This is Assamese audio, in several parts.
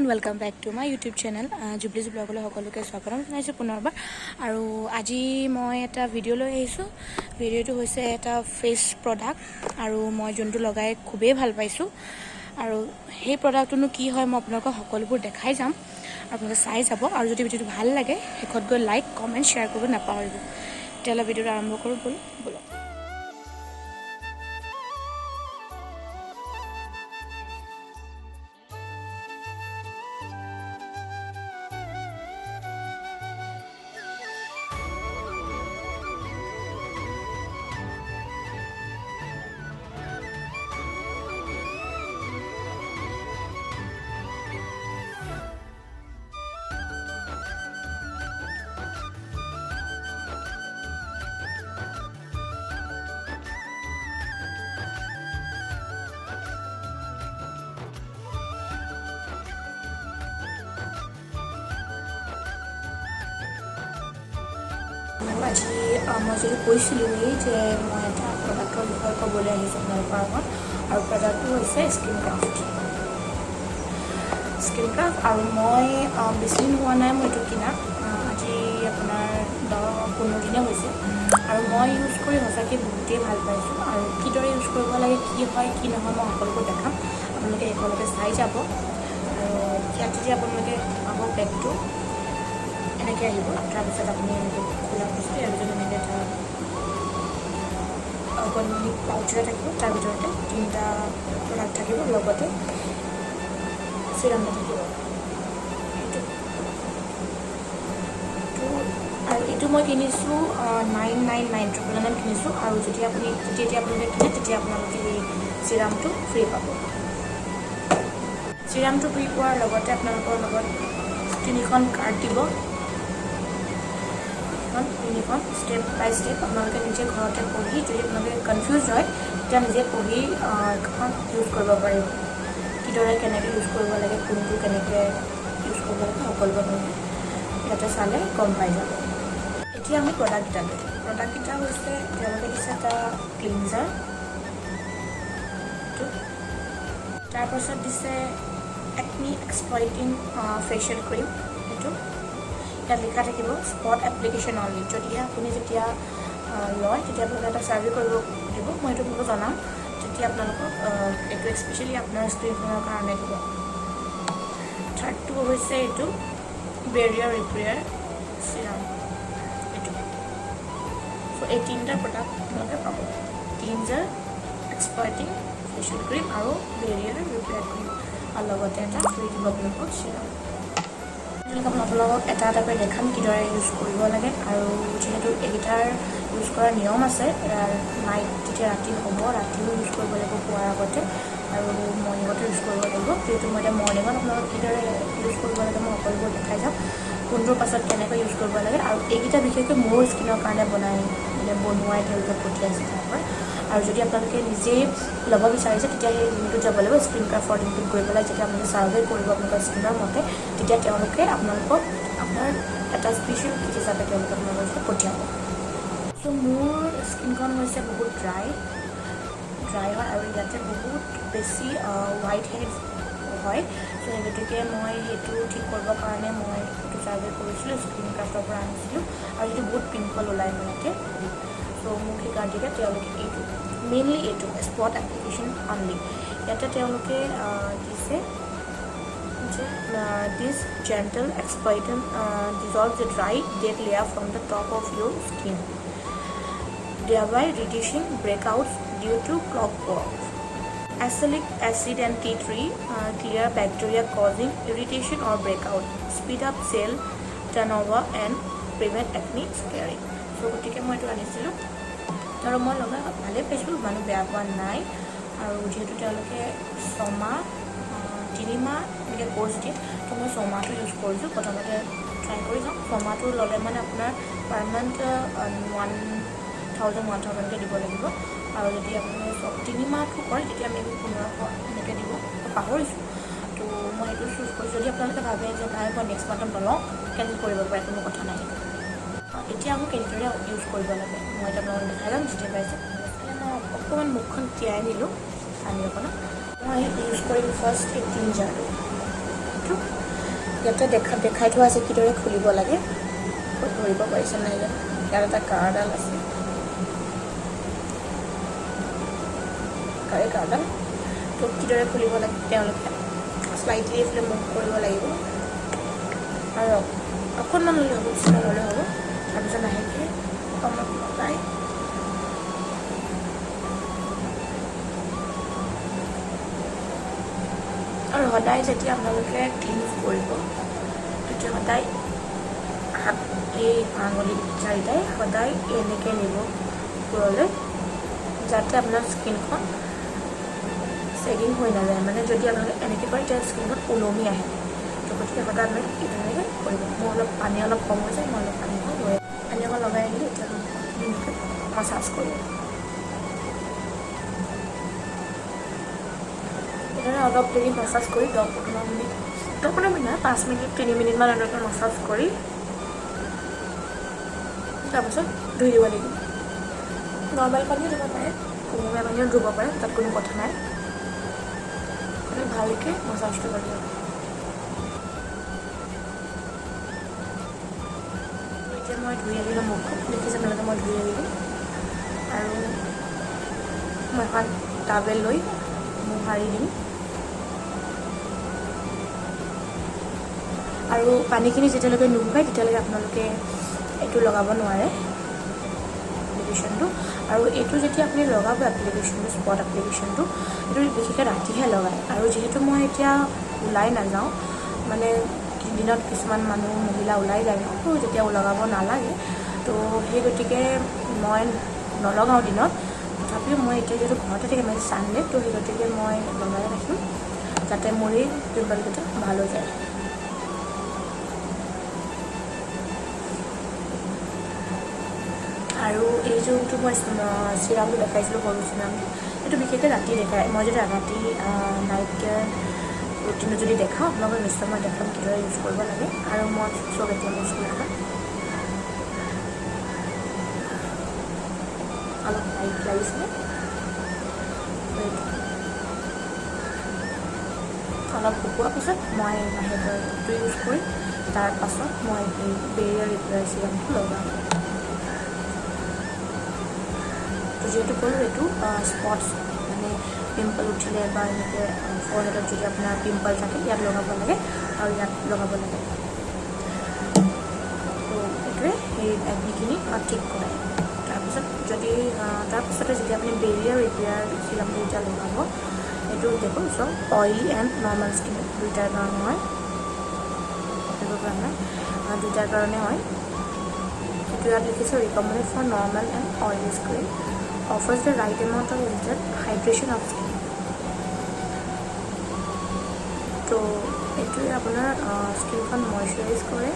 Everyone welcome back to my YouTube channel জুবলিজ ব্লগলৈ সকলোকে স্বাগতম জনাইছোঁ পুনৰবাৰ। আৰু আজি মই এটা ভিডিঅ' লৈ আহিছোঁ। ভিডিঅ'টো হৈছে এটা ফেচ প্ৰডাক্ট আৰু মই যোনটো লগাই খুবেই ভাল পাইছোঁ। আৰু সেই প্ৰডাক্টটোনো কি হয় মই আপোনালোকক সকলোবোৰ দেখাই যাম, আপোনালোকে চাই যাব। আৰু যদি ভিডিঅ'টো ভাল লাগে শেষত গৈ লাইক কমেণ্ট শ্বেয়াৰ কৰিব নাপাহৰিব। তেতিয়াহ'লে ভিডিঅ'টো আৰম্ভ কৰোঁ ব'লক। আজি মই যদি কৈছিলোঁৱেই যে মই এটা প্ৰডাক্টৰ বিষয়ে ক'বলৈ আহিছোঁ আপোনালোকৰ আগত, আৰু প্ৰডাক্টটো হৈছে স্কিন ক্ৰাফ্ট। আৰু মই বেছি দিন হোৱা নাই মই এইটো কিনা, আজি আপোনাৰ 10-15 দিনে হৈছে। আৰু মই ইউজ কৰি সঁচাকৈ বহুতেই ভাল পাইছোঁ। আৰু কিদৰে ইউজ কৰিব লাগে, কি হয় কি নহয় মই সকলোবোৰ দেখাম, আপোনালোকে একেলগে চাই যাব। আৰু ইয়াত যদি আপোনালোকে পাব বেগটো এনেকৈ আহিব, তাৰপিছত আপুনি এনেকৈ খোলাৰ পিছত ইয়াৰ ভিতৰত এনেকৈ এটা অকণমানি পাউচ এটা থাকিব, তাৰ ভিতৰতে 3টা প্ৰডাক্ট থাকিব, লগতে চিৰাম এটা থাকিব। আৰু এইটো মই কিনিছোঁ 999 কিনিছোঁ। আৰু যেতিয়া আপোনালোকে কিনে তেতিয়া আপোনালোকে এই চিৰামটো ফ্ৰী পাব। চিৰামটো ফ্ৰী পোৱাৰ লগতে আপোনালোকৰ লগত 3খন কাৰ্ড দিব। তিনিখন ষ্টেপ বাই ষ্টেপ আপোনালোকে নিজে ঘৰতে পঢ়ি, যদি আপোনালোকে কনফিউজ হয় তেতিয়া নিজে পঢ়ি এখন ইউজ কৰিব পাৰিব। কিদৰে কেনেকৈ ইউজ কৰিব লাগে, কোনটো কেনেকৈ ইউজ কৰিব লাগে সকলোবোৰ আপোনালোকে ইয়াতে চালে গম পাই যাব। এতিয়া আমি প্ৰডাক্টকেইটা হৈছে তেওঁলোকে দিছে এটা ক্লিনজাৰ, তাৰপাছত দিছে একনি এক্সপ্লইটিং ফেচিয়েল ক্ৰীম। এইটো ইয়াত লিখা থাকিব স্পট এপ্লিকেশ্যন অনলি। যদিহে আপুনি যেতিয়া লয় তেতিয়া আপোনালোকে এটা ছাৰ্ভে কৰিব দিব, মই এইটো আপোনালোকক জনাম তেতিয়া আপোনালোকক এইটো স্পেচিয়েলি আপোনাৰ স্কিনৰ কাৰণে দিব। থাৰ্ডটো হৈছে এইটো বেৰিয়াৰ ৰিপেয়াৰ চিৰাম। এইটো চ' এই 3টা প্ৰডাক্ট আপোনালোকে পাব, ক্লিনজাৰ, এক্সপ্লইটিং ফেচিয়েল ক্ৰীম আৰু বেৰিয়াৰ ৰিপেয়াৰ ক্ৰীম, আৰু লগতে এটা ফ্ৰী দিব আপোনালোকক চিৰাম। আপোনালোকক এটা এটাকৈ দেখাম কিদৰে ইউজ কৰিব লাগে। আৰু যিহেতু এইকেইটাৰ ইউজ কৰাৰ নিয়ম আছে, নাইট যেতিয়া ৰাতি হ'ব ৰাতিও ইউজ কৰিব লাগিব শোৱাৰ আগতে, আৰু মৰ্ণিঙতো ইউজ কৰিব লাগিব। যিহেতু মই এতিয়া মৰ্ণিঙত আপোনালোকক কিদৰে ইউজ কৰিব লাগে মই সকলোবোৰ দেখাই যাম, কোনটোৰ পাছত কেনেকৈ ইউজ কৰিব লাগে। আৰু এইকেইটা বিশেষকৈ মোৰ স্কিনৰ কাৰণে বনোৱাই তেওঁলোকে পঠিয়াইছে তাৰ পৰা। আৰু যদি আপোনালোকে নিজেই ল'ব বিচাৰিছে তেতিয়া সেই লিংকটোত যাব লাগিব, স্কিন ক্ৰাফ্টৰ লিংকটোত গৈ পেলাই যেতিয়া আপোনালোকে ছাৰ্ভে কৰিব আপোনালোকৰ স্কিনৰ মতে, তেতিয়া তেওঁলোকে আপোনালোকক আপোনাৰ এটা স্পেচিয়েল কিট হিচাপে তেওঁলোকে আপোনালোকক পঠিয়াব। চ' মোৰ স্কিনখন হৈছে বহুত ড্ৰাই হয়, আৰু ইয়াতে বহুত বেছি হোৱাইট হেডছ হয়। চ' সেই গতিকে মই সেইটো ঠিক কৰিবৰ কাৰণে মই এইটো ছাৰ্ভে কৰিছিলোঁ, স্কিন ক্ৰাফ্টৰ পৰা আনিছিলোঁ। আৰু যিটো বহুত পিম্পল ওলায় মোৰ ইয়াতে, চ' মোক সেইকাৰণে তেওঁলোকে মেইনলি এইটো স্পট এপ্লিকেশ্যন অনলি। ইয়াতে তেওঁলোকে দিছে যে দিছ gentle এক্সপ্লইটেণ্ট dissolve the dry dead layer from the top of your skin, thereby reducing breakouts due to clogged pores. Acylic acid and tea tree clear bacteria causing irritation or breakout, speed up cell turnover and prevent acne scarring. So গতিকে মই এইটো আনিছিলোঁ আৰু মই লগাই ভালেই পাইছোঁ, মানুহ বেয়া পোৱা নাই। আৰু যিহেতু তেওঁলোকে 6 মাহ 3 মাহ এনেকৈ কোৰ্চ দিয়ে, তো মই 6 মাহটো ইউজ কৰিছোঁ। প্ৰথমতে ট্ৰাই কৰি যাওঁ। 6 মাহটো ল'লে মানে আপোনাৰ পাৰ মান্থ 1,000কৈ দিব লাগিব। আৰু যদি আপুনি 3 মাহটো কৰে তেতিয়া আমি 1500 এনেকৈ দিব, পাহৰিছোঁ। তো মই সেইটো চুজ কৰিছোঁ। যদি আপোনালোকে ভাবে যে নাই মই নেক্সট মান্থত নলওঁ, কেনচেল কৰিব পাৰে, কোনো কথা নাই। এতিয়া আকৌ কেনেদৰে ইউজ কৰিব লাগে মই এতিয়া আপোনালোকক দেখাই যাম ষ্টেপ বাই ষ্টেপ। মই অকণমান মুখখন তিয়াই নিলোঁ পানী অকণত। মই ইউজ কৰিম ফাৰ্ষ্ট এই ক্লিনজাৰটো। এইটো ইয়াতে দেখাই থোৱা আছে কিদৰে খুলিব লাগে ধৰিব পাৰিছে নাই জানো ইয়াত এটা কাৰ্ডাল আছে কাৰ্ডাল তো কিদৰে খুলিব লাগে তেওঁলোকে স্লাইটলি এইফালে মুভ কৰিব লাগিব আৰু অকণমান হ'লে হ'ব স্মল হ'লে হ'ব তাৰপিছত লাহেকৈ কমত লগাই আৰু সদায় যেতিয়া আপোনালোকে ক্লিন কৰিব তেতিয়া সদায় হাত এই আঙুলি চাৰিটাই সদায় এনেকৈ নিব ওপৰলৈ যাতে আপোনাৰ স্কিনখন চেগিং হৈ নাযায় মানে যদি আপোনালোকে এনেকৈ কৰে তেতিয়া স্কিনখন ওলমি আহে তো গতিকে সদায় আপোনালোকে এনেকৈ কৰিব মোৰ অলপ পানী অলপ কম হৈ যায় মই অলপ পানী অকণ লগাই আহিলোঁ এতিয়া ধুনীয়াকৈ মাছাজ কৰিব এনেদৰে অলপ দেৰি মাছাজ কৰি 10-15 মিনিট 5 মিনিট 3 মিনিটমান এনেকৈ মাছাজ কৰি তাৰপাছত ধুই দিব লাগিব নৰ্মেল পানীও ধুব পাৰে কুহুমীয়া পানীও ধুব পাৰে তাত কোনো কথা নাই ভালকৈ মাছাজটো কৰিব এতিয়া মই ধুই আহিলোঁ মুখখন দেখিছে আপোনালোকে মই ধুই আহিলোঁ আৰু মই এখন টাৱেল লৈ মুখ সাৰি দিম আৰু পানীখিনি যেতিয়ালৈকে নুশুকায় তেতিয়ালৈকে আপোনালোকে এইটো লগাব নোৱাৰে এপ্লিকেশ্যনটো আৰু এইটো যেতিয়া আপুনি লগাব এপ্লিকেশ্যনটো স্পট এপ্লিকেশ্যনটো এইটো বিশেষকৈ ৰাতিহে লগায় আৰু যিহেতু মই এতিয়া ওলাই নাযাওঁ মানে দিনত কিছুমান মানুহ মহিলা ওলাই যায় ন তো যেতিয়া লগাব নালাগে তো সেই গতিকে মই নলগাওঁ দিনত তথাপিও মই এতিয়া যিহেতু ঘৰতে থাকিম মানে চানডে তো সেই গতিকে মই লগাই ৰাখিম যাতে মোৰ এই পিম্পলকেইটা ভাল হৈ যায় আৰু এই যোনটো মই চিৰামটো দেখাইছিলোঁ সৰু চিৰামটো এইটো বিশেষকৈ ৰাতি দেখায় মই যদি ৰাতি নাইট কেয়াৰ ৰুটিনত যদি দেখাওঁ আপোনালোকক নিশ্চয় মই দেখাম কিদৰে ইউজ কৰিব লাগে আৰু মই চব এতিয়া ইউজ কৰি দেখাম অলপ লাইট লাগিছিলে অলপ শুকোৱাৰ পাছত মই লাহেকৈ এইটো ইউজ কৰি তাৰ পাছত মই এই বেৰিয়াৰ ৰিপেয়াৰ চিৰামটো লগাম যিহেতু ক'লোঁ এইটো স্পটছ মানে পিম্পল উঠিলে বা এনেকৈ ফৰহেডত যদি আপোনাৰ পিম্পল থাকে ইয়াত লগাব লাগে আৰু ইয়াত লগাব লাগে তো এইটোৱে সেই একনিখিনি ঠিক কৰে তাৰপিছত যদি তাৰপিছতে যেতিয়া আপুনি বেৰিয়াৰ ৰিপেয়াৰ চিৰামটো যেতিয়া লগাব এইটো দেখোন চব অইলি এণ্ড নৰ্মেল স্কিন দুইটাৰ কাৰণে হয় সেইটোৰ কাৰণে দুইটাৰ কাৰণে হয় এইটো ইয়াত লিখিছে recommended for normal and oily skin offers the right amount of instant hydration of skin তো এইটোৱে আপোনাৰ স্কিনখন মইশ্চাৰাইজ কৰে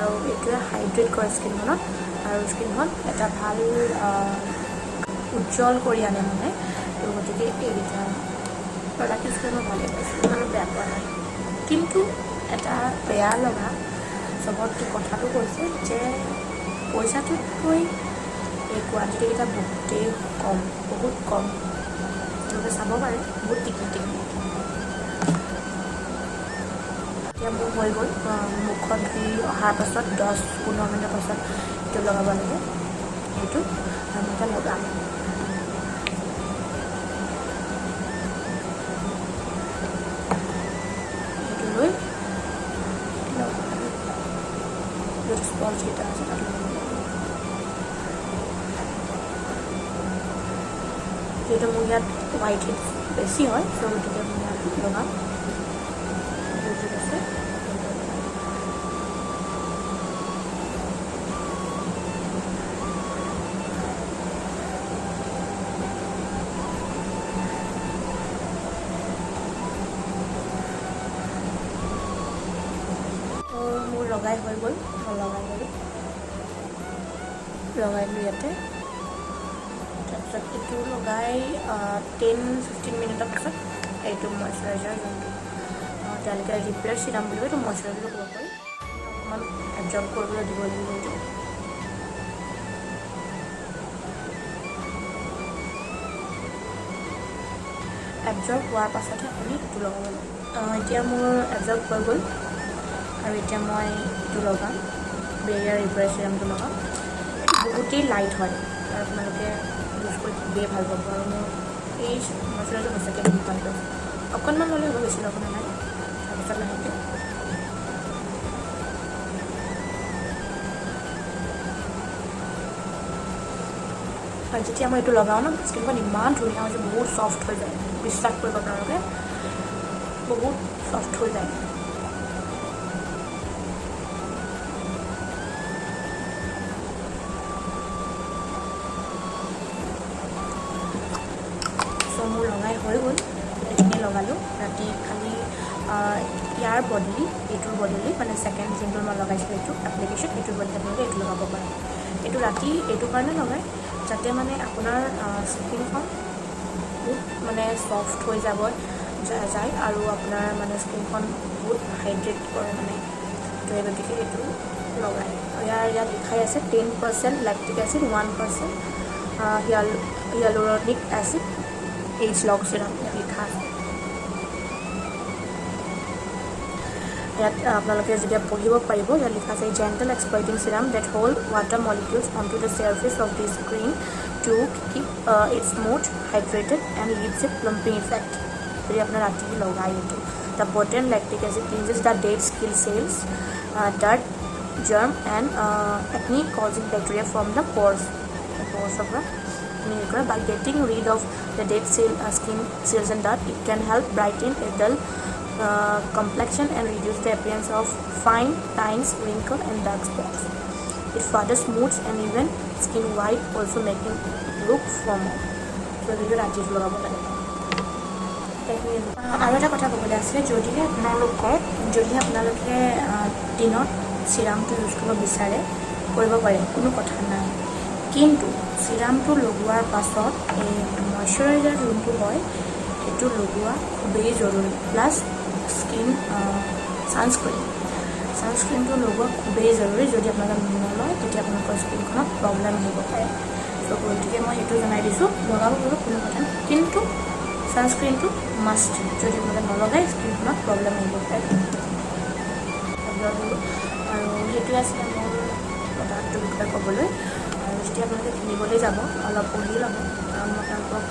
আৰু এইটোৱে হাইড্ৰেট কৰে স্কিনখনত আৰু স্কিনখন এটা ভাল উজ্জ্বল কৰি আনে মানে তো গতিকে এইকেইটা প্ৰডাক্ট ইউজ কৰি মই ভালেই পাইছোঁ ইমানো বেয়া পোৱা নাই কিন্তু এটা বেয়া লগা চবতকৈ কথাটো কৈছে যে পইচাটোতকৈ এই কোৱান্টিটিকেইটা বহুতেই কম বহুত কম আপোনালোকে চাব পাৰে বহুত টিকি এতিয়া মোৰ হৈ গ'ল মুখত ধুই অহাৰ পাছত 10-15 মিনিটৰ পাছত এইটো লগাব লাগে এইটো আৰু মই এতিয়া লগাম এইটো লৈ য'ত স্পঞ্জকেইটা আছে তাত যিহেতু মোৰ ইয়াত হোৱাইট হেড বেছি হয় চ' গতিকে মই ইয়াত লগাম য'ত আছে মোৰ লগাই হৈ গ'ল লগাই দিলোঁ ইয়াতে তাৰপিছত এইটো লগাই 10-15 মিনিটৰ পাছত এইটো মইশ্চাৰাইজাৰ যোনটো তেওঁলোকে ৰিপেয়াৰ চিৰাম বুলি কয় এইটো মইশ্চাৰাইজাৰটো ক'ব পাৰি অকণমান এবজৰ্ব কৰিবলৈ দিব লাগিব এইটো এবজৰ্ব হোৱাৰ পাছতহে আপুনি এইটো লগাব লাগিব। এতিয়া মোৰ এবজৰ্ব হৈ গ'ল আৰু এতিয়া মই এইটো লগাম, বেৰিয়াৰ ৰিপেয়াৰ চিৰামটো লগাম। বহুতেই লাইট হয় আৰু আপোনালোকে ইউজ কৰি খুবেই ভাল পাব। আৰু মোৰ এই মইশ্চাৰাইজাৰটো সঁচাকৈ বহুত ভাল পাইছোঁ। অকণমান ল'লে হ'ব, বেছি ল'ব নালাগে। তাৰপিছত লাহেকৈ আৰু যেতিয়া মই এইটো লগাওঁ ন, স্কিনখন ইমান ধুনীয়া হৈছে, বহুত ছফ্ট হৈ যায়। বিশ্বাস কৰিব আপোনালোকে, বহুত ছফ্ট হৈ যায়। চ' মোৰ লগাই হৈ গ'ল, গোটেইখিনি লগালোঁ। ৰাতি খালি ইয়াৰ বদলি, এইটোৰ বদলি মানে ছেকেণ্ড যোনটো মই লগাইছিলোঁ এইটো এপ্লিকেশ্যন, এইটোৰ বদলি আপোনালোকে এইটো লগাব পাৰে। এইটো ৰাতি এইটো কাৰণে লগায় যাতে মানে আপোনাৰ স্কিনখন বহুত মানে ছফ্ট হৈ যায় আৰু আপোনাৰ মানে স্কিনখন বহুত হাইড্ৰেট কৰে মানে, তো এই গতিকে এইটো লগায়। ইয়াত লিখাই আছে 10% লেক্টিক এচিড, 1% হিয়ালুৰনিক এচিড, এইজ লগ চিৰাম ইয়াত লিখা আছে। ইয়াত আপোনালোকে যেতিয়া পঢ়িব পাৰিব, ইয়াত লিখা আছে gentle exfoliating serum that hold water molecules on to the surface of the screen to keep it smooth, hydrated and leaves a plumping effect. যদি আপোনাৰ ৰাতি লগায় এইটো। The potent lactic acid cleanses the dead skin cells, dirt, germ and acne causing bacteria from the pores of the nail. By getting rid of the dead skin cells and dirt, it can help brighten a dull complexion and reduce the appearance of fine lines, wrinkles and dark spots. It further smooths and even skin white, also making it look firmer. So this is ৰাতি লগাব লাগে। আৰু এটা কথা ক'বলৈ আছে, যদিহে আপোনালোকে দিনত চিৰামটো ইউজ কৰিব বিচাৰে কৰিব পাৰে, কোনো কথা নাই। কিন্তু চিৰামটো লগোৱাৰ পাছত এই মইশ্চাৰাইজাৰ যোনটো হয় সেইটো লগোৱা খুবেই জৰুৰী। প্লাছ ছানস্ক্ৰীনটো লগোৱা খুবেই জৰুৰী। যদি আপোনালোকে নলয় তেতিয়া আপোনালোকৰ স্কিনখনত প্ৰব্লেম আহিব পাৰে। ত' গতিকে মই সেইটো জনাই দিছোঁ, লগাব পাৰোঁ কোনো কথা নাই, কিন্তু ছানস্ক্ৰীনটো মাষ্ট। যদি আপোনালোকে নলগায় স্কিনখনত প্ৰব্লেম আহিব পাৰে। আৰু সেইটোৱে আছিলে মোৰ প্ৰডাক্টটোৰ বিষয়ে ক'বলৈ। আৰু যেতিয়া আপোনালোকে কিনিবলৈ যাব অলপ পঢ়ি ল'ব, কাৰণ মই তেওঁলোকক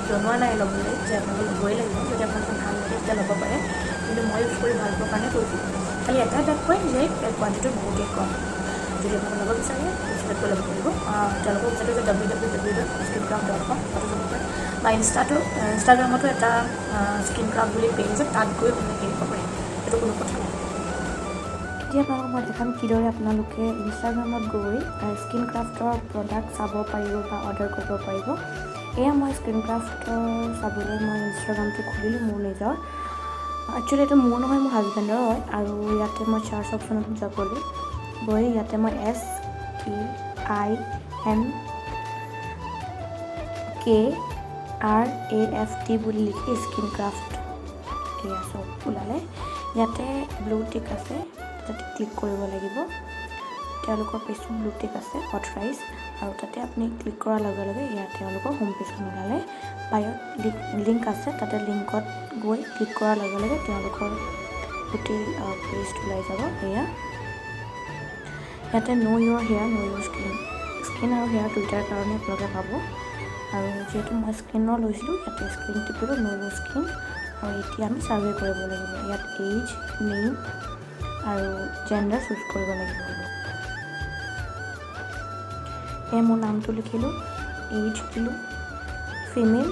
জনোৱা নাই ল'বলৈ যে আপোনালোকে ল'বই লাগিব। যদি আপোনালোকে ভাল লাগে তেতিয়া ল'ব পাৰে, কিন্তু মই ইউজ কৰি ভাল পোৱাৰ কাৰণে কৈছোঁ। খালি এটাই বেয়া কয় যে কোৱান্টিটিটো বহুতেই কম। যদি আপোনালোকে ল'ব বিচাৰে ৱেবছাইটত গৈ ল'ব পাৰিব। তেওঁলোকৰ ৱেবছাইট হৈছে www.skincraft.com, তাতো যাব পাৰে। বা ইনষ্টাগ্ৰামতো এটা স্কিনক্ৰাফ্ট বুলি পেজ আছে, তাত গৈ আপোনালোকে কিনিব পাৰে, সেইটো কোনো কথা নাই। এতিয়া আপোনালোকক মই দেখাম কিদৰে আপোনালোকে ইনষ্টাগ্ৰামত গৈ স্কিনক্ৰাফ্টৰ প্ৰডাক্ট চাব পাৰিব বা অৰ্ডাৰ কৰিব পাৰিব। এয়া মই স্কিনক্ৰাফ্টৰ চাবলৈ মই ইনষ্টাগ্ৰামটো খুলিলোঁ মোৰ নিজৰ। একচুৱেলি এইটো মোৰ নহয়, মোৰ হাজবেণ্ডৰ হয়। আৰু ইয়াতে মই চাৰ্চ অপশ্যনত গ'লোঁ, গৈ ইয়াতে মই SKINCRAFT বুলি লিখি স্কিনক্ৰাফ্ট এয়া চব ওলালে। ইয়াতে ব্লু টিক আছে, তাতে ক্লিক কৰিব লাগিব। তেওঁলোকৰ পেজটো ব্লু টিক আছে, অথৰাইজ। আৰু তাতে আপুনি ক্লিক কৰাৰ লগে লগে ইয়াত তেওঁলোকৰ হোম পেজখন ওলালে। বায়'ত লিংক আছে, তাতে লিংকত গৈ ক্লিক কৰাৰ লগে লগে তেওঁলোকৰ গোটেই পেজটো ওলাই যাব। ইয়াতে ন' ইউৰ হেয়াৰ, ন' ইউৰ স্কিন আৰু হেয়াৰ দুইটাৰ কাৰণে আপোনালোকে পাব। আৰু যিহেতু মই স্কিনৰ লৈছিলোঁ, ইয়াতে স্কিন টিপিলোঁ, ন' ইউৰ স্কিন। আৰু এতিয়া আমি ছাৰ্ভে কৰিব লাগিব। ইয়াত এইজ, নেম আৰু জেণ্ডাৰ চুজ কৰিব লাগিব। মোৰ নামটো লিখিলোঁ, এইজ দিলোঁ, ফিমেল,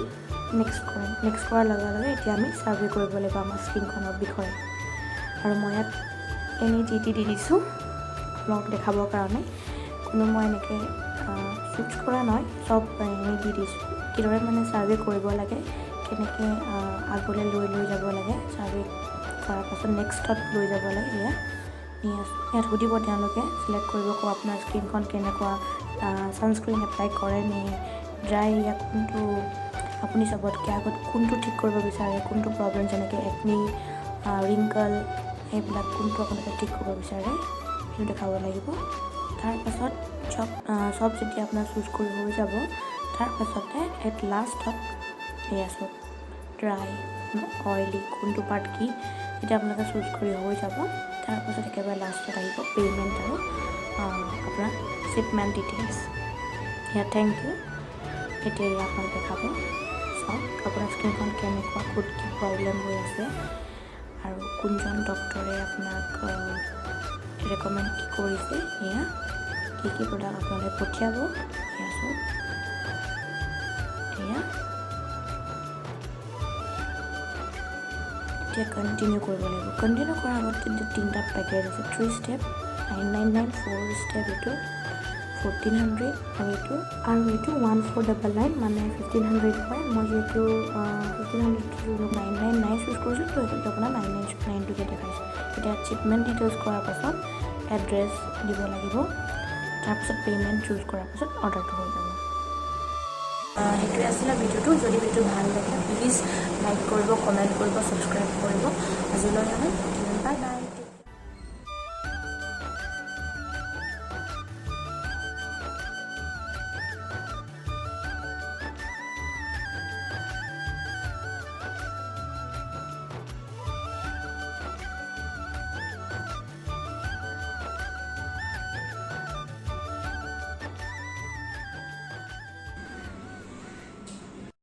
নেক্সট কৰাৰ লগে লগে এতিয়া আমি ছাৰ্ভে কৰিব লাগিব আমাৰ স্কিনখনৰ বিষয়ে। আৰু মই ইয়াত এনেই যি দি দিছোঁ আপোনালোকক দেখাবৰ কাৰণে, কোনো মই এনেকৈ চুজ কৰা নহয়, চব এনেই দি দিছোঁ কিদৰে মানে ছাৰ্ভে কৰিব লাগে, কেনেকৈ আগলৈ লৈ যাব লাগে। ছাৰ্ভে কৰাৰ পাছত নেক্সটত লৈ যাব লাগে। ইয়াত সুধিব তেওঁলোকে, চিলেক্ট কৰিব ক'ব আপোনাৰ স্কিনখন কেনেকুৱা, ছানস্ক্ৰীন এপ্লাই কৰে নে ড্ৰাই, ইয়াত কোনটো আপুনি চবতকৈ আগত কোনটো ঠিক কৰিব বিচাৰে, কোনটো প্ৰব্লেম যেনেকৈ একনি, ৰিংকল, সেইবিলাক কোনটো আপোনালোকে ঠিক কৰিব বিচাৰে সেইটো দেখাব লাগিব। তাৰপাছত চব যেতিয়া আপোনাৰ চুজ কৰি হৈ যাব, তাৰপাছতে এট লাষ্টত এয়া চব ড্ৰাই অইলি কোনটো পাৰ্ট কি এতিয়া আপোনালোকে চুজ কৰি হৈ যাব। তাৰপাছত একেবাৰে লাষ্টত আহিব পে'মেণ্ট আৰু আপোনাৰ শ্বিপমেণ্ট ডিটেইলছ। ইয়াত থেংক ইউ। এতিয়া এয়া আপোনালোকে খাব চাওক আপোনাৰ স্কিনখন কেনেকুৱা, ক'ত কি প্ৰব্লেম হৈ আছে আৰু কোনজন ডক্টৰে আপোনাক ৰেকমেণ্ড কি কৰিছে, এয়া কি কি প্ৰডাক্ট আপোনালোকে পঠিয়াব। এয়া চাওক এয়া এতিয়া কণ্টিনিউ কৰিব লাগিব। কণ্টিনিউ কৰাৰ আগত কিন্তু 3টা পেকেজ আছে, 3 ষ্টেপ 999, 4 ষ্টেপ এইটো 1400 আৰু এইটো 1499 মানে 1500 হয়। মই যিহেতু 1500 999 চুজ কৰিছোঁ তো সেইটো আপোনাৰ 999টোকে দেখাইছোঁ। এতিয়া শ্বিপমেণ্ট ডিটেইলছ কৰাৰ পাছত এড্ৰেছ দিব লাগিব, তাৰপাছত পে'মেণ্ট চুজ কৰাৰ পাছত অৰ্ডাৰটো হৈ যাব। সেইটোৱে আছিলে ভিডিঅ'টো। যদি ভিডিঅ'টো ভাল লাগে প্লিজ লাইক কৰিব, কমেণ্ট কৰিব, ছাবস্ক্ৰাইব কৰিব। আজিলৈ নহয়, বাই বাই।